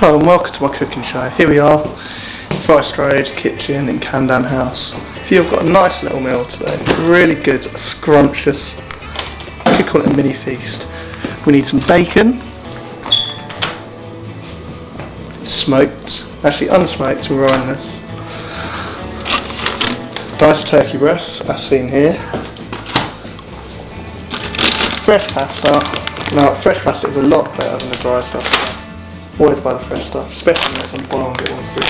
Hello and welcome to my cooking show. Here we are, Forest Road kitchen in Candan House. You've got a nice little meal today, really good, scrumptious, you could call it a mini feast. We need some bacon, smoked, actually unsmoked, we're on this. Diced turkey breasts, as seen here. Fresh pasta. Now fresh pasta is a lot better than the dry stuff. Always buy the fresh stuff, especially when it's on boil and get one through.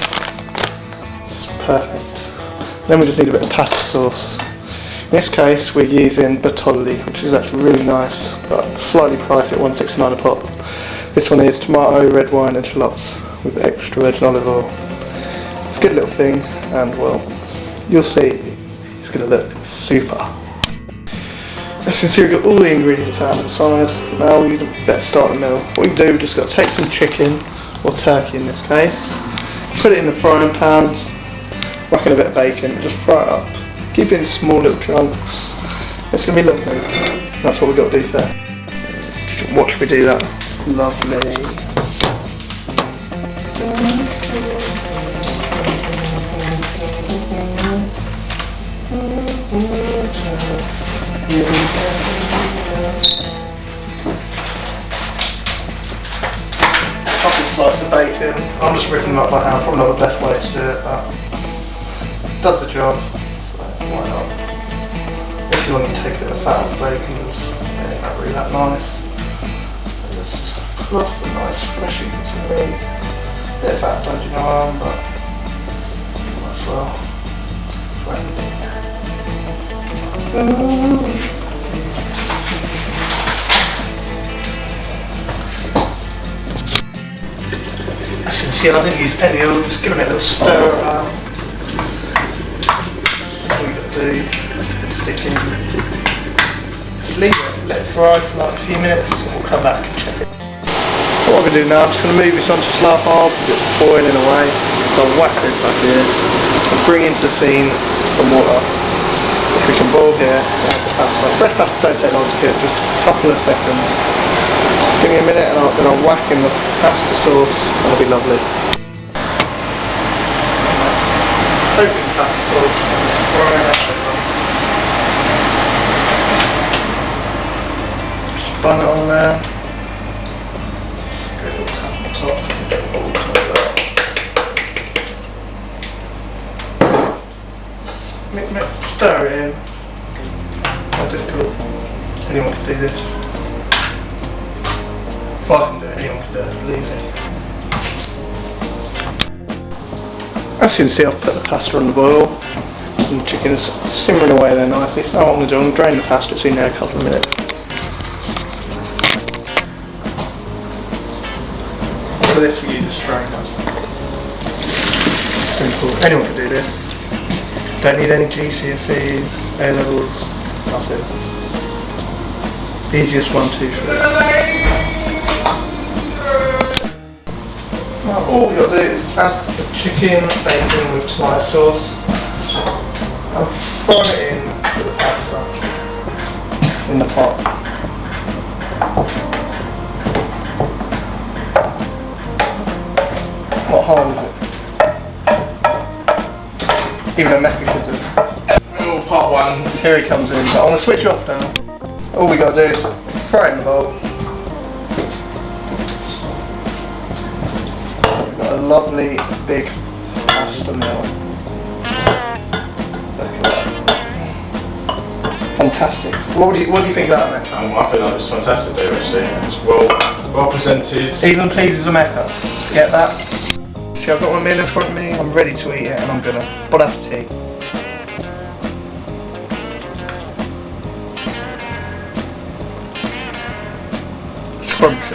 It's perfect. Then we just need a bit of pasta sauce. In this case we're using Bertolli, which is actually really nice, but slightly pricey at $1.69 a pop. This one is tomato, red wine and shallots with extra virgin olive oil. It's a good little thing, and well, you'll see it's going to look super. As you can see, we've got all the ingredients out on the side. Now we better start the meal. What we do, we've just got to take some chicken, or turkey in this case, put it in the frying pan, whack in a bit of bacon, just fry it up. Keep it in small little chunks. It's going to be lovely. That's what we've got to do there. You can watch me do that. Lovely. Couple slices of bacon. I'm just ripping them up right now. Probably not the best way to do it, but it does the job. So why not? If you want to take a bit of fat off the bacon, just make that really that nice. And just fluff the nice fleshy bits of meat. Bit of fat dodgy in your arm, but might as well. As you can see, I didn't use any oil, just give it a little stir about. That's all you got to do, and stick in. Just leave it, let it fry for like a few minutes, and we'll come back and check it. What I'm going to do now, I'm just going to move this onto slow hob, it's boiling away. So I'll whack this back here, and bring into the scene some water. If we can boil here, add the pasta. Fresh pasta don't take long to cook, just a couple of seconds. Just give me a minute and then I'll whack in the pasta sauce, that'll be lovely. Open pasta sauce, just fry it up. Just bun it on there. Good little tap on top, all like that. Stir it in. Not difficult. Anyone can do this. If I can do it, anyone can do it, believe me. As you can see, I've put the pasta on the boil and the chicken is simmering away there nicely. So now what I'm going to do, I'm going to drain the pasta, it's in there a couple of minutes. For this we use a strainer. Simple. Anyone can do this. Don't need any GCSEs, A-levels, nothing. Easiest 1, 2, 3. Now all we've got to do is add the chicken, bacon with tomato sauce and fry it in with the pasta in the pot. Not hard, is it? Even a Mecca could do. Oh, part one. Here he comes in, but I'm going to switch it off now. All we got to do is fry it in the bowl. We've got a lovely big pasta meal. Look at that. Fantastic. What do you think of that, Mecca? I think that was fantastic there actually. It's well presented. Even pleases a Mecca. Get that? See, I've got my meal in front of me, I'm ready to eat it, and I'm gonna bon appetit. Scrumptious.